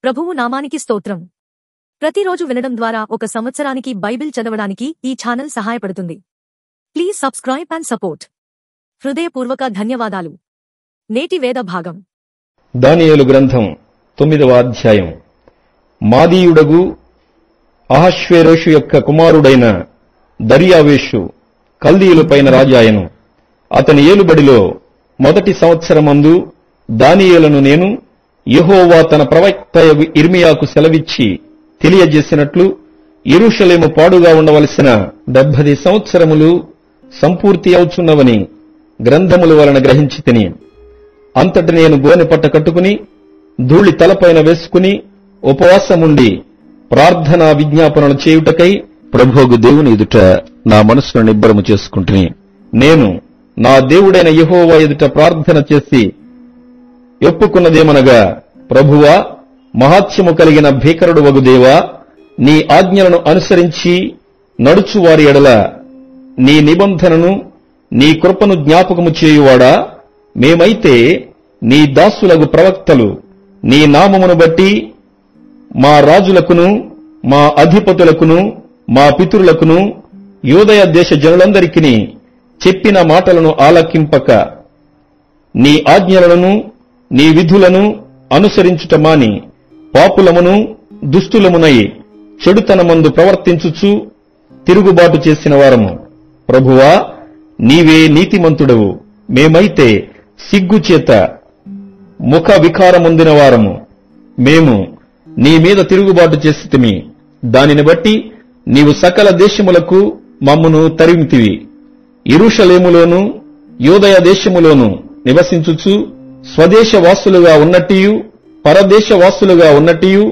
ప్రభువు నామానికి స్తోత్రం. ప్రతిరోజు వినడం ద్వారా ఒక సంవత్సరానికి బైబిల్ చదవడానికి ఈ ఛానల్ సహాయపడుతుంది. Please subscribe and support. హృదయపూర్వక ధన్యవాదాలు. నేటి వేద భాగం దానియేలు గ్రంథం 9వ అధ్యాయం. మాదీయుడగు అహష్వేరోషు యొక్క కుమారుడైన దర్యావేషు కల్దీయులపైన రాజాయను. అతని ఏలుబడిలో మొదటి సంవత్సరమందు దానియేలును నేను యెహోవా తన ప్రవక్తయగు ఇర్మియాకు సెలవిచ్చి తెలియజేసినట్లు యెరూషలేము పాడుగా ఉండవలసిన 70 సంవత్సరములు సంపూర్తి అవుచున్నవని గ్రంథముల వలన గ్రహించి తిని, అంతటి నేను గోనె పట్ట కట్టుకుని ధూళి తలపైన వేసుకుని ఉపవాసముండి ప్రార్థనా విజ్ఞాపనలు చేయుటకై ప్రభువు దేవుని ఎదుట నా మనసును నిబ్బరము చేసుకుంటుని, నేను నా దేవుడైన యెహోవా ఎదుట ప్రార్థన చేసి ఒప్పుకున్నదేమనగా, ప్రభువా, మహాత్మ్యము కలిగిన భీకరుడు వగు దేవా, నీ ఆజ్ఞలను అనుసరించి నడుచువారి ఎడల నీ నిబంధనను నీ కృపను జ్ఞాపకము చేయువాడా, మేమైతే నీ దాసులగు ప్రవక్తలు నీ నామమును బట్టి మా రాజులకును మా అధిపతులకును మా పితరులకును యూదయ దేశ జనులందరికీ చెప్పిన మాటలను ఆలకింపక నీ ఆజ్ఞలను నీ విధులను అనుసరించుట మాని పాపులమును దుష్టులమునై చెడుతనమందు ప్రవర్తించుచు తిరుగుబాటు చేసిన వారము. ప్రభువా, నీవే నీతిమంతుడవు, మేమైతే సిగ్గుచేత ముఖ వికారముందిన వారము. మేము నీ మీద తిరుగుబాటు చేసితిమి, దానిని బట్టి నీవు సకల దేశములకు మమ్మును తరిమితివి. యెరూషలేములోను యూదయ దేశములోను నివసించుచు స్వదేశవాసులుగా ఉన్నట్టియు పరదేశవాసులుగా ఉన్నట్టియు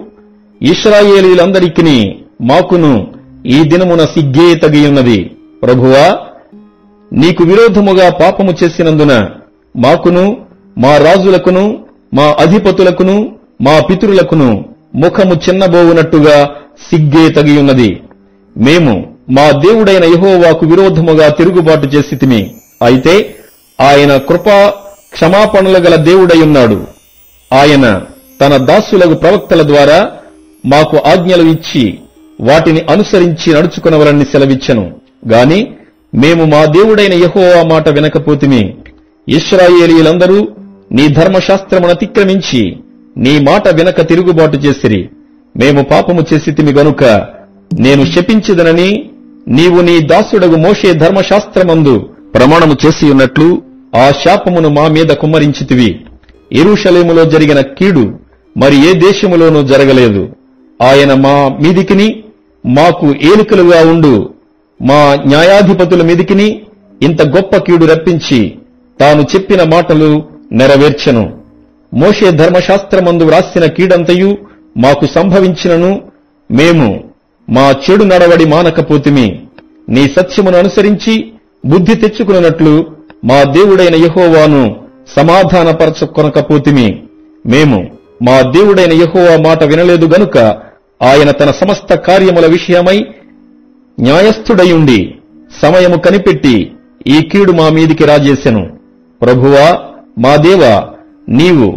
ఇశ్రాయేలీలందరికీ మాకును ఈ దినమున సిగ్గే తగియున్నది. ప్రభువా, నీకు విరోధముగా పాపము చేసినందున మాకును మా రాజులకును మా అధిపతులకును మా పితరులకును ముఖము చిన్నబోవునట్టుగా సిగ్గే తగియున్నది. మేము మా దేవుడైన యెహోవాకు విరోధముగా తిరుగుబాటు చేసితిమి. అయితే ఆయన కృపా క్షమాపణలు గల దేవుడైయున్నాడు. ఆయన తన దాసులకు ప్రవక్తల ద్వారా మాకు ఆజ్ఞలు ఇచ్చి వాటిని అనుసరించి నడుచుకునవలని సెలవిచ్చెను. గాని మేము మా దేవుడైన యెహోవా మాట వినకపోతిమి. ఇశ్రాయేలీయులందరూ నీ ధర్మశాస్త్రమును అతిక్రమించి నీ మాట వినక తిరుగుబాటు చేసిరి. మేము పాపము చేసితిమి గనుక నేను శపించదనని నీవు నీ దాసుడగు మోషే ధర్మశాస్త్రమందు ప్రమాణము చేసియున్నట్లు ఆ శాపమును మా మీద కుమ్మరించితివి. యెరూషలేములో జరిగిన కీడు మరి ఏ దేశములోనూ జరగలేదు. ఆయన మా మీదికిని మాకు ఏలికలుగా ఉండు మా న్యాయాధిపతుల మీదికిని ఇంత గొప్ప కీడు రప్పించి తాను చెప్పిన మాటలు నెరవేర్చెను. మోషే ధర్మశాస్త్రమందు వ్రాసిన కీడంతయు మాకు సంభవించినను మేము మా చెడు నడవడి మానకపోతిమి. నీ సత్యమును అనుసరించి బుద్ధి తెచ్చుకున్నట్లు మా దేవుడైన యెహోవాను సమాధానపరచుకొనకపోతిమి. మేము మా దేవుడైన యెహోవా మాట వినలేదు గనుక ఆయన తన సమస్త కార్యముల విషయమై న్యాయస్థుడయుండి సమయము కనిపెట్టి ఈ కీడు మా మీదికి రాజేసెను. ప్రభువా, మా దేవా, నీవు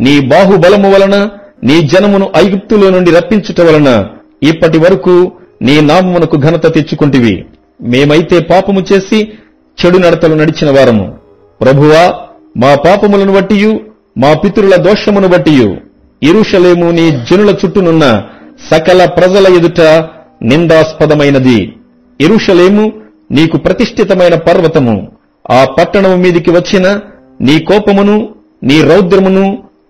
నీ బాహుబలము వలన నీ జనమును ఐగుప్తులో నుండి రప్పించుట వలన ఇప్పటి వరకు నీ నామమునకు ఘనత తెచ్చుకుంటివి. మేమైతే పాపము చేసి చెడు నడతలు నడిచిన వారము. ప్రభువా, మా పాపములను బట్టియు మా పితరుల దోషమును బట్టియు యెరూషలేము నీ జనుల చుట్టూనున్న సకల ప్రజల ఎదుట నిందాస్పదమైనది. యెరూషలేము నీకు ప్రతిష్ఠితమైన పర్వతము. ఆ పట్టణము మీదికి వచ్చిన నీ కోపమును నీ రౌద్రమును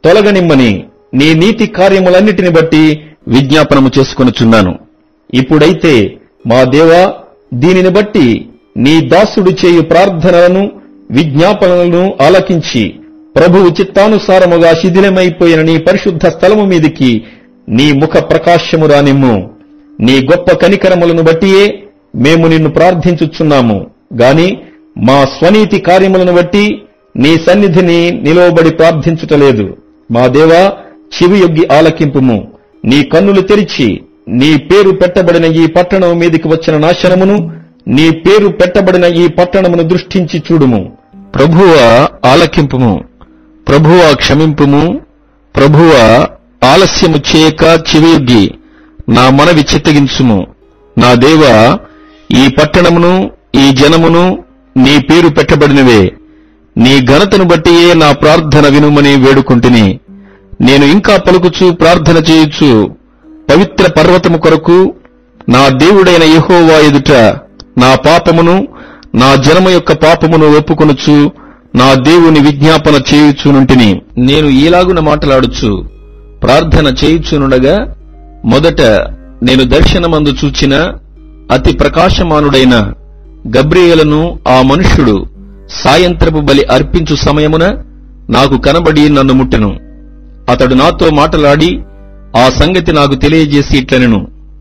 తొలగనిమ్మని నీ నీతి కార్యములన్నిటిని బట్టి విజ్ఞాపనము చేసుకొనుచున్నాను. ఇప్పుడైతే మా దేవా, దీనిని బట్టి నీ దాసుడు చేయు ప్రార్థనలను విజ్ఞాపనలను ఆలకించి ప్రభువు చిత్తానుసారముగా శిథిలమైపోయిన నీ పరిశుద్ధ స్థలము మీదికి నీ ముఖ ప్రకాశము రానిమ్ము. నీ గొప్ప కనికరములను బట్టియే మేము నిన్ను ప్రార్థించుచున్నాము గాని మా స్వనీతి కార్యములను బట్టి నీ సన్నిధిని నిలువబడి ప్రార్థించుటలేదు. మా దేవా, చెవియొగ్గి ఆలకింపుము. నీ కన్నులు తెరిచి నీ పేరు పెట్టబడిన ఈ పట్టణం మీదికి వచ్చిన నాశనమును నీ పేరు పెట్టబడిన ఈ పట్టణమును దృష్టించి చూడుము. ప్రభువా, ఆలకింపుము. ప్రభువా, క్షమింపుము. ప్రభువా, ఆలస్యము చేయక చెవియొగ్గి నా మనవి చిత్తగించుము. నా దేవా, ఈ పట్టణమును ఈ జనమును నీ పేరు పెట్టబడినవే. నీ ఘనతను బట్టియే నా ప్రార్థన వినుమని వేడుకుంటుని. నేను ఇంకా పలుకుచు ప్రార్థన చేయుచు పవిత్ర పర్వతము కొరకు నా దేవుడైన యెహోవా ఎదుట నా పాపమును నా జనము యొక్క పాపమును ఒప్పుకొనుచు నా దేవుని విజ్ఞాపన చేయుచునుంటిని. నేను ఈలాగున మాట్లాడుచు ప్రార్థన చేయుచునుండగా మొదట నేను దర్శనమందు చూచిన అతి ప్రకాశమానుడైన గబ్రియేలును ఆ మనుష్యుడు సాయంత్రపు బలి అర్పించు సమయమున నాకు కనబడి నన్ను ముట్టెను. అతడు నాతో మాటలాడి ఆ సంగతి నాకు తెలియజేసి ఇట్లనెను,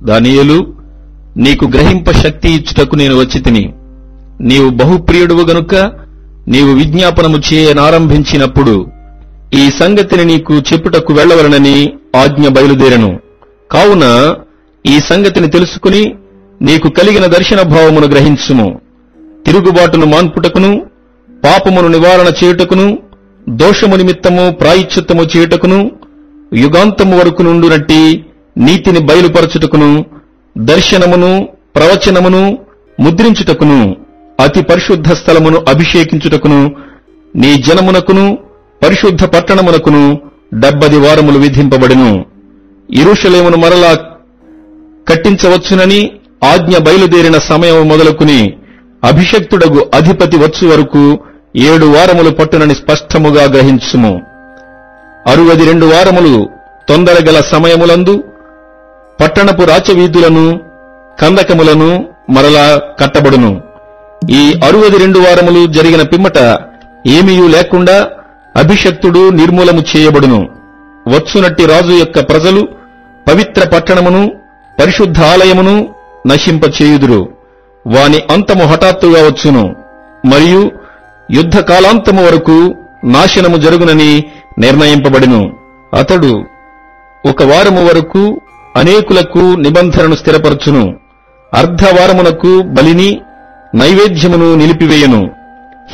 దానియేలు, నీకు గ్రహింప శక్తి ఇచ్చుటకు నేను వచ్చితిని. నీవు బహుప్రియుడువు గనుక నీవు విజ్ఞాపనము చేయనారంభించినప్పుడు ఈ సంగతిని నీకు చెప్పుటకు వెళ్లవలనని ఆజ్ఞ బయలుదేరెను. కావున ఈ సంగతిని తెలుసుకుని నీకు కలిగిన దర్శన భావమును గ్రహించుము. తిరుగుబాటును మాన్పుటకును, పాపమును నివారణ చేయుటకును, దోషము నిమిత్తము ప్రాయశ్చిత్తము చేయుటకును, యుగాంతము వరకు నుండునట్టి నీతిని బయలుపరచుటకును, దర్శనమును ప్రవచనమును ముద్రించుటకును, అతి పరిశుద్ధ స్థలమును అభిషేకించుటకును, నీ జనమునకును పరిశుద్ధ పట్టణమునకును 70 వారములు విధింపబడెను. యెరూషలేమును మరలా కట్టించవచ్చునని ఆజ్ఞ బయలుదేరిన సమయం మొదలుకుని అభిషక్తుడగు అధిపతి వచ్చు వరకు 7 వారములు పట్టునని స్పష్టముగా గ్రహించుము. 62 వారములు తొందరగల సమయములందు పట్టణపు రాచవీధులను కందకములను మరలా కట్టబడును. ఈ 62 వారములు జరిగిన పిమ్మట ఏమీయూ లేకుండా అభిషక్తుడు నిర్మూలము చేయబడును. వచ్చునట్టి రాజు యొక్క ప్రజలు పవిత్ర పట్టణమును పరిశుద్ధ ఆలయమును నశింపచేయుదురు. వాని అంతము హఠాత్తుగా వచ్చును, మరియు యుద్ధ కాలాంతము వరకు నాశనము జరుగునని నిర్ణయింపబడెను. అతడు 1 వారము వరకు అనేకులకు నిబంధనను స్థిరపరచును. అర్ధవారమునకు బలిని నైవేద్యమును నిలిపివేయను.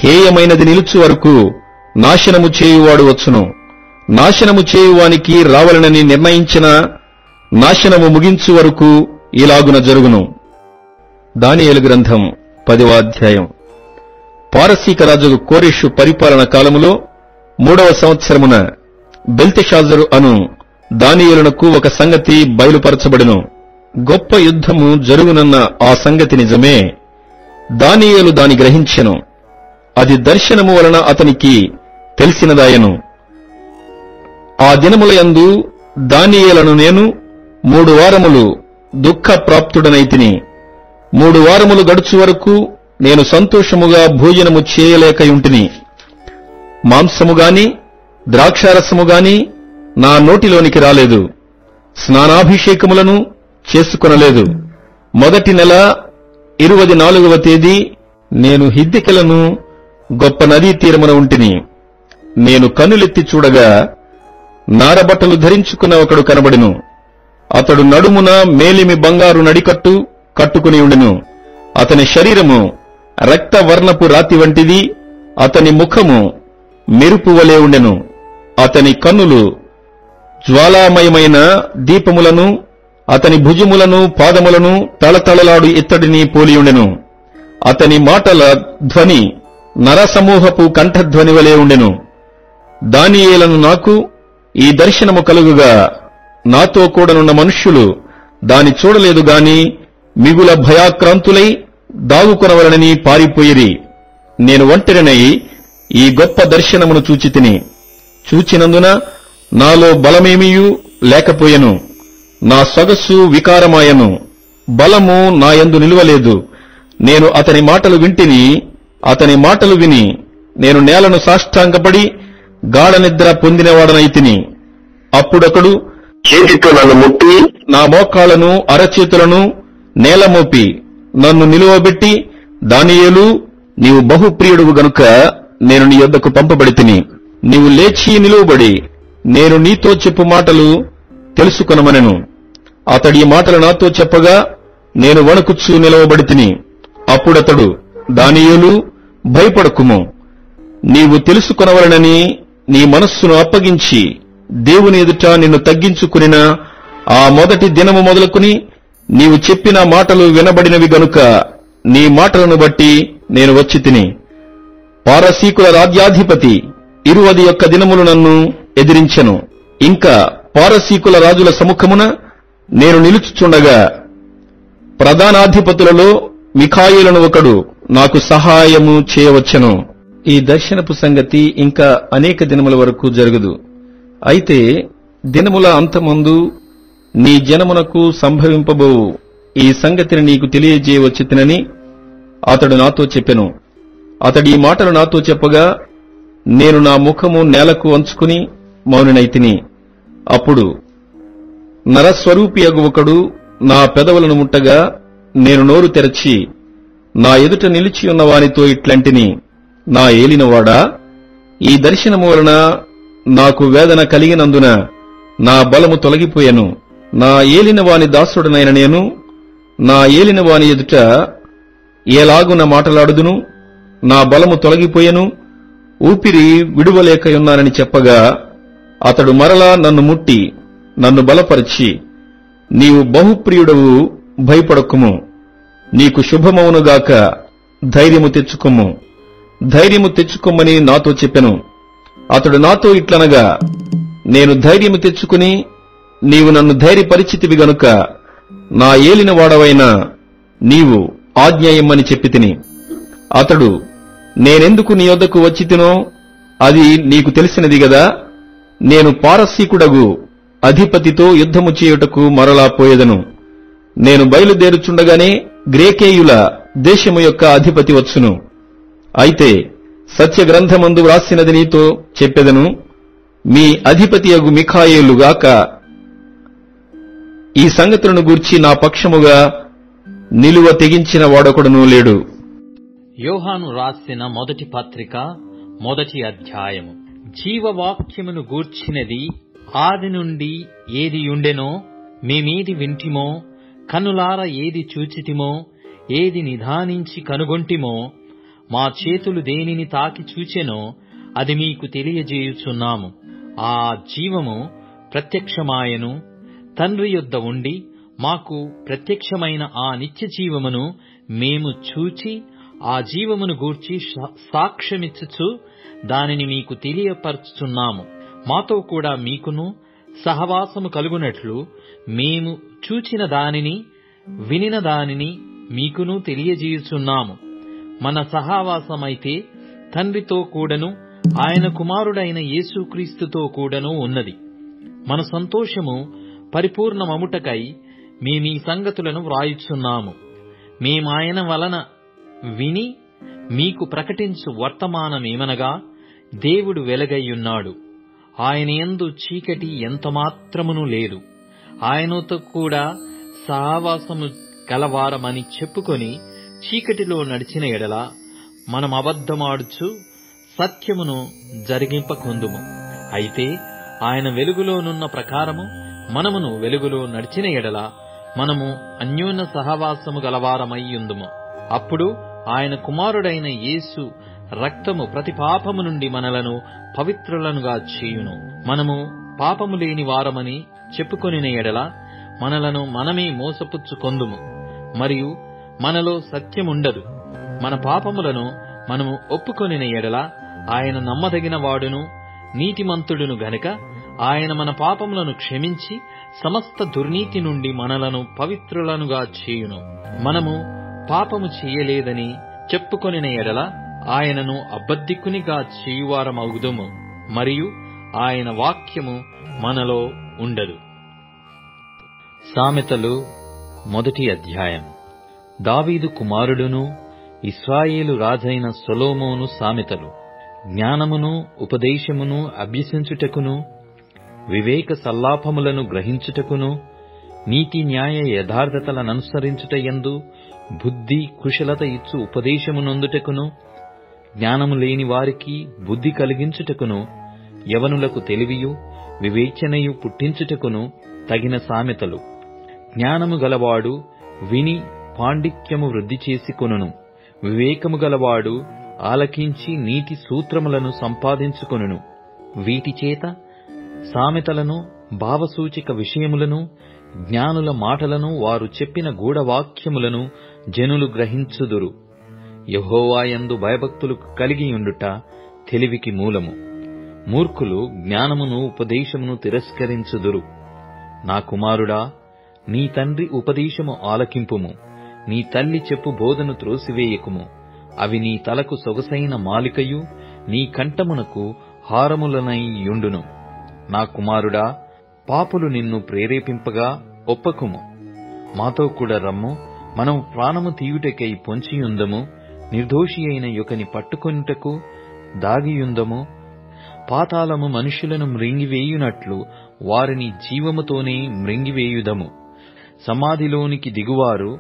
హేయమైనది నిలుచు వరకు నాశనము చేయువాడు వచ్చును. నాశనము చేయువానికి రావలనని నిర్ణయించిన నాశనము ముగించు వరకు ఇలాగున జరుగును. దానియేలు గ్రంథం 10వ అధ్యాయం. పారసీక రాజు కోరెషు పరిపాలన కాలములో 3వ సంవత్సరమున బెల్తెషాజరు అను దానియేలునకు ఒక సంగతి బయలుపరచబడెను. గొప్ప యుద్ధము జరుగునన్న ఆ సంగతి నిజమే. దానియేలు దాని గ్రహించెను. అది దర్శనము వలన అతనికి తెలిసినదాయను. ఆ దినములయందు దానియేలను నేను 3 వారములు దుఃఖ ప్రాప్తుడనైతిని. 3 వారములు గడుచు వరకు నేను సంతోషముగా భోజనము చేయలేకయుంటిని. మాంసముగాని ద్రాక్షారసముగాని నా నోటిలోనికి రాలేదు. స్నానాభిషేకములను చేసుకొనలేదు. మొదటి నెల 24వ తేదీ నేను హిద్దెకెలను గొప్ప నదీ తీరమున ఉంటిని. నేను కన్నులెత్తి చూడగా నారబట్టలు ధరించుకున్న ఒకడు కనబడెను. అతడు నడుమున మేలిమి బంగారు నడికట్టు కట్టుకుని ఉండెను. అతని శరీరము రక్తవర్ణపు రాతి వంటిది. అతని ముఖము మెరుపు వలె ఉండెను. అతని కన్నులు జ్వాలామయమైన దీపములను, అతని భుజములను పాదములను తళతళలాడు ఇత్తడిని పోలియుండెను. అతని మాటల ధ్వని నరసమూహపు కంఠధ్వని వలె ఉండెను. దానియేలను నాకు ఈ దర్శనము కలుగుగా నాతో కూడనున్న మనుష్యులు దాని చూడలేదు గాని మిగుల భయాక్రాంతులై దాగుకొనవలనని పారిపోయిరి. నేను ఒంటరినై ఈ గొప్ప దర్శనమును చూచితిని. చూచినందున నాలో బలమేమియూ లేకపోయెను. నా సొగసు వికారమాయను. బలము నా యందు నిలువలేదు. నేను అతని మాటలు వింటిని. అతని మాటలు విని నేను నేలను సాష్టాంగపడి గాఢ నిద్ర పొందినవాడనైతిని. అప్పుడొకడు చేతితో నన్ను ముట్టి నా మోకాళ్లను అరచేతులను నేల మోపి నన్ను నిలువబెట్టి, దానియేలు, నీవు బహుప్రియుడువు గనుక నేను నీ యొద్దకు పంపబడితిని. నీవు లేచి నిలువబడి నేను నీతో చెప్పు మాటలు తెలుసుకొనమనెను. అతడి ఈ మాటలు నాతో చెప్పగా నేను వణుకుచూ నిలవబడితిని. అప్పుడతడు, దానియేలు, భయపడకుము. నీవు తెలుసుకొనవలనని నీ మనస్సును అప్పగించి దేవుని ఎదుట నిన్ను తగ్గించుకునిన ఆ మొదటి దినము మొదలుకుని నీవు చెప్పిన మాటలు వినబడినవి గనుక నీ మాటలను బట్టి నేను వచ్చి తిని. పారసీకుల రాజ్యాధిపతి 21 దినములు నన్ను ఎదిరించెను. ఇంకా పారసీకుల రాజుల సముఖమున నేను నిలుచుచుండగా ప్రధానాధిపతులలో మిఖాయేలును ఒకడు నాకు సహాయము చేయవచ్చెను. ఈ దర్శనపు సంగతి ఇంకా అనేక దినముల వరకు జరుగుదు. అయితే దినముల అంతమందు నీ జనమునకు సంభవింపబోవు ఈ సంగతిని నీకు తెలియజేయవచ్చునని అతడు నాతో చెప్పెను. అతడి ఈ మాటలు నాతో చెప్పగా నేను నా ముఖము నేలకు వంచుకుని మౌనినైతిని. అప్పుడు నరస్వరూపియగు ఒకడు నా పెదవులను ముట్టగా నేను నోరు తెరచి నా ఎదుట నిలిచి ఉన్న వానితో ఇట్లంటిని, నా ఏలినవాడా, ఈ దర్శనము వలన నాకు వేదన కలిగినందున నా బలము తొలగిపోయెను. నా ఏలినవాని దాసుడనైన నేను నా ఏలినవాని ఎదుట ఏలాగున మాటలాడుదును? నా బలము తొలగిపోయెను, ఊపిరి విడువలేకయున్నానని చెప్పగా అతడు మరలా నన్ను ముట్టి నన్ను బలపరిచి, నీవు బహుప్రియుడవు, భయపడకుము, నీకు శుభమవునుగాక, ధైర్యము తెచ్చుకొమ్ము, ధైర్యము తెచ్చుకొమ్మని నాతో చెప్పెను. అతడు నాతో ఇట్లనగా, నేను ధైర్యము తెచ్చుకుని నీవు నన్ను ధైర్యపరిచితివి గనుక నా ఏలినవాడవైన నీవు ఆజ్ఞ ఇమ్మని చెప్పి తిని. అతడు, నేనెందుకు నీ యొద్దకు వచ్చి తినో అది నీకు తెలిసినది గదా. నేను పారసీకుడగు అధిపతితో యుద్ధము చేయుటకు మరలా పోయేదను. నేను బయలుదేరుచుండగానే గ్రేకేయుల దేశము యొక్క అధిపతి వచ్చును. అయితే సత్యగ్రంథమందు వ్రాసినది నీతో చెప్పెదను, మీ అధిపతియగు మిఖాయేలుగాక ఈ సంగతులను గూర్చి నా పక్షముగా నిలువ తెగించిన వాడొకడునూ లేడు. యోహాను రాసిన మొదటి పత్రిక 1వ అధ్యాయము. జీవవాక్యమును గూర్చినది ఆది నుండి ఏది ఉండెనో మేమేది వింటిమో, కనులార ఏది చూచితిమో, ఏది నిధానించి కనుగొంటిమో, మా చేతులు దేనిని తాకి చూచెనో అది మీకు తెలియజేయుచున్నాము. ఆ జీవము ప్రత్యక్షమాయెను, తండ్రి యొద్ద ఉండి మాకు ప్రత్యక్షమైన ఆ నిత్య జీవమును మేము చూచి ఆ జీవమును గూర్చి సాక్ష్యమిచ్చుచు దానిని మీకు తెలియపరచుచున్నాము. మాతో కూడా మీకును సహవాసము కలుగునట్లు మేము చూచిన దానిని వినిన దానిని మీకును తెలియజేయుచున్నాము. మన సహవాసమైతే తండ్రితో కూడను ఆయన కుమారుడైన యేసుక్రీస్తుతో కూడను ఉన్నది. మన సంతోషము పరిపూర్ణమముటకై మేమీ సంగతులను వ్రాయుచున్నాము. మేమాయన వలన విని మీకు ప్రకటించు వర్తమానమేమనగా, దేవుడు వెలుగైయున్నాడు, ఆయన యందు చీకటి ఎంతమాత్రమును లేదు. ఆయనతో కూడా సహవాసము గలవారమని చెప్పుకొని చీకటిలో నడిచిన ఎడల మనం అబద్ధమాడుచు సత్యమును జరిగింపకొందుము. అయితే ఆయన వెలుగులోనున్న ప్రకారము మనమును వెలుగులో నడిచిన ఎడల మనము అన్యోన్య సహవాసము గలవారమయ్యుందుము. అప్పుడు ఆయన కుమారుడైన యేసు రక్తము ప్రతి పాపము నుండి మనలను పవిత్రులనుగా చేయును. మనము పాపము లేని వారమని చెప్పుకొనిన ఎడల మనలను మనమే మోసపుచ్చుకొందుము, మరియు మనలో సత్యముండదు. మన పాపములను మనము ఒప్పుకొనిన ఎడల ఆయన నమ్మదగిన వాడును నీతిమంతుడును గనుక ఆయన మన పాపములను క్షమించి సమస్త దుర్నీతి నుండి మనలను పవిత్రులనుగా చేయును. మనము పాపము చేయలేదని చెప్పుకొనిన ఎడల ఆయనను అబద్ధికునిగా చేయువారమగుదుము, మరియు ఆయన వాక్యము మనలో ఉండదు. సామెతలు 1వ అధ్యాయం. దావీదు కుమారుడును ఇశ్రాయేలు రాజైన సొలొమోను సామెతలు. జ్ఞానమును ఉపదేశమును అభ్యసించుటకును, వివేక సల్లాపములను గ్రహించుటకును, నీతి న్యాయ యథార్థతలననుసరించుటయందు బుద్ధి కుశలత ఇచ్చు ఉపదేశమునొందుటకును, జ్ఞానము లేని వారికి బుద్ధి కలిగించుటకును, యవనులకు తెలివియు వివేచనయు పుట్టించుటకును తగిన సామెతలు. జ్ఞానము గలవాడు విని పాండిత్యము వృద్ధి చేసుకొనును, వివేకము గలవాడు ఆలకించి నీతి సూత్రములను సంపాదించుకొనును. వీటి చేత సామెతలను, భావసూచిక విషయములను, జ్ఞానుల మాటలను, వారు చెప్పిన గూఢవాక్యములను జనులు గ్రహించుదురు. యెహోవాయందు భయభక్తులు కలిగియుండుట తెలివికి మూలము. మూర్ఖులు జ్ఞానమును, ఉపదేశమును తిరస్కరించుదురు. నా కుమారుడా, నీ తండ్రి ఉపదేశము ఆలకింపుము. నీ తల్లి చెప్పు బోధను త్రోసివేయకుము. అవి నీ తలకు సొగసైన మాలికయు, నీ కంఠమునకు హారములనై యుండును. నా కుమారుడా, పాపులు నిన్ను ప్రేరేపింపగా ఒప్పకుము. మాతో కూడా రమ్ము, మనము ప్రాణము తీయుటకై పొంచియుందము. నిర్దోషి అయిన యొకని పట్టుకొనుటకు దాగియుందము. పాతాళము మనుష్యులను మ్రింగివేయునట్లు వారిని జీవముతోనే మ్రింగివేయుదము. సమాధిలోనికి దిగువారు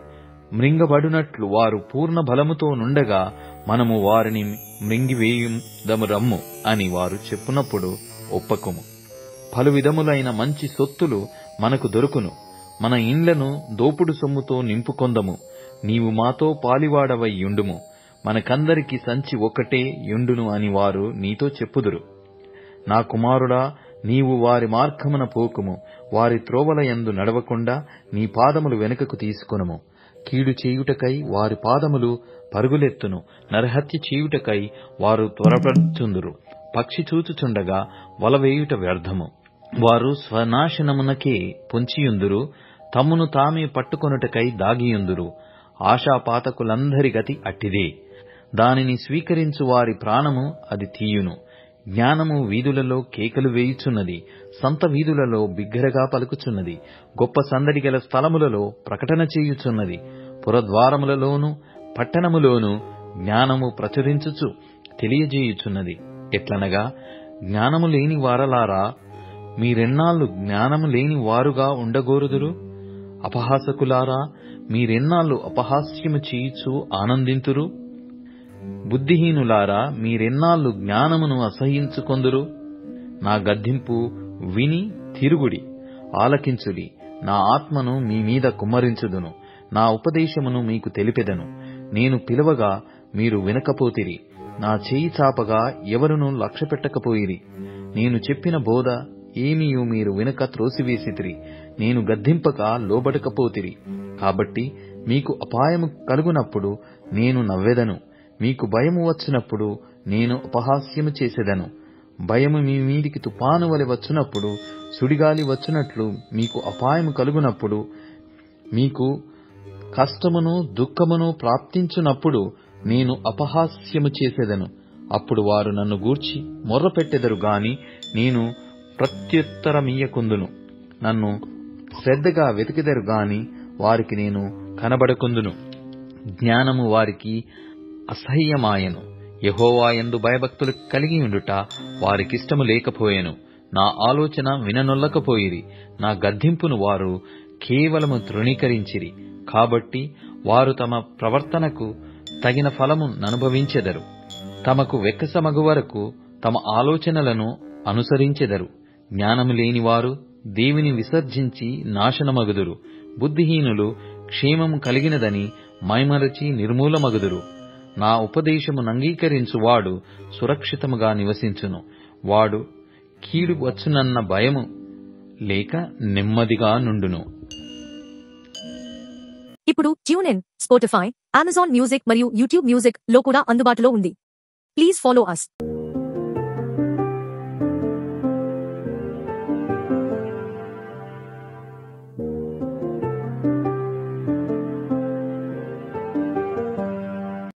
మ్రింగబడునట్లు వారు పూర్ణ బలముతో నుండగా మనము వారిని మ్రింగివేయుదము రమ్ము అని వారు చెప్పునప్పుడు ఒప్పకుము. పలు విధములైన మంచి సొత్తులు మనకు దొరుకును. మన ఇండ్లను దోపుడు సొమ్ముతో నింపుకొందము. నీవు మాతో పాలివాడవై యుండుము. మనకందరికి సంచి ఒక్కటే యుండును అని వారు నీతో చెప్పుదురు. నా కుమారుడా, నీవు వారి మార్గమున పోకుము. వారి త్రోవల యందు నడవకుండా నీ పాదములు వెనుకకు తీసుకొనుము. కీడు చేయుటకై వారి పాదములు పరుగులెత్తును. నరహత్య చేయుటకై వారు త్వరపడుచుందురు. పక్షి చూచుచుండగా వలవేయుట వ్యర్థము. వారు స్వనాశనమునకే పొంచియుందురు. తమ్మును తామే పట్టుకొనుటకై దాగియుందురు. ఆశాపాతకులందరి గతి అట్టిదే. దానిని స్వీకరించు వారి ప్రాణము అది తీయును. జ్ఞానము వీధులలో కేకలు వేయుచున్నది. సంత వీధులలో బిగ్గరగా పలుకుచున్నది. గొప్ప సందడి గల స్థలములలో ప్రకటన చేయుచున్నది. పురద్వారములలోను పట్టణములోను జ్ఞానము ప్రచురించుచు తెలియజేయుచున్నది. ఎట్లనగా, జ్ఞానము లేని వారలారా, మీరెన్నాళ్ళు జ్ఞానము లేని వారుగా ఉండగోరుదురు? అపహాసకులారా, మీరెన్నాళ్ళు అపహాస్యము చేయుచు ఆనందింతురు? బుద్ధిహీనులారా, మీరెన్నాళ్ళు జ్ఞానమును అసహ్యించుకొందురు? నా గద్దింపు విని తిరుగుడి, ఆలకించుడి. నా ఆత్మను మీ మీద కుమ్మరించుదును. నా ఉపదేశమును మీకు తెలిపెదను. నేను పిలవగా మీరు వినకపోతిరి. నా చేయి చాపగా ఎవరునూ లక్ష్యపెట్టకపోయిరి. నేను చెప్పిన బోధ ఏమియు మీరు వినక త్రోసివేసితిరి. నేను గద్దింపక లోబడకపోతిరి. కాబట్టి మీకు అపాయము కలుగునప్పుడు నేను నవ్వెదను. మీకు భయము వచ్చినప్పుడు నేను అపహాస్యము చేసెదను. భయము మీ మీదికి తుపాను వలె వచ్చునప్పుడు, సుడిగాలి వచ్చునట్లు మీకు అపాయము కలుగునప్పుడు, మీకు కష్టమును దుఃఖమును ప్రాప్తించునప్పుడు నేను అపహాస్యము చేసెదను. అప్పుడు వారు నన్ను గూర్చి మొర్రపెట్టెదరు గాని నేను ప్రత్యుత్తరమియ్యకుందును. నన్ను శ్రద్ధగా వెతికెదరు గాని వారికి నేను కనబడకుందును. జ్ఞానము వారికి అసహ్యమాయెను. యెహోవాయందు భయభక్తులు కలిగియుండుట వారికిష్టము లేకపోయెను. నా ఆలోచన విననొల్లకపోయిరి. నా గద్దింపును వారు కేవలము తృణీకరించిరి. కాబట్టి వారు తమ ప్రవర్తనకు తగిన ఫలము ననుభవించెదరు. తమకు వెక్కసమగు వరకు తమ ఆలోచనలను అనుసరించెదరు. జ్ఞానము లేనివారు దేవుని విసర్జించి నాశనమగుదురు. బుద్ధిహీనులు క్షేమము కలిగినదని మైమరచి నిర్మూలమగుదురు. నా ఉపదేశమును అంగీకరించువాడు సురక్షితముగా నివసించును. వాడు కీడు వచ్చునన్న భయము లేక నెమ్మదిగా నుండును. ఇప్పుడు tune in, Spotify, Amazon music మరియు యూట్యూబ్ మ్యూజిక్ లో కూడా అందుబాటులో ఉంది. Please follow us.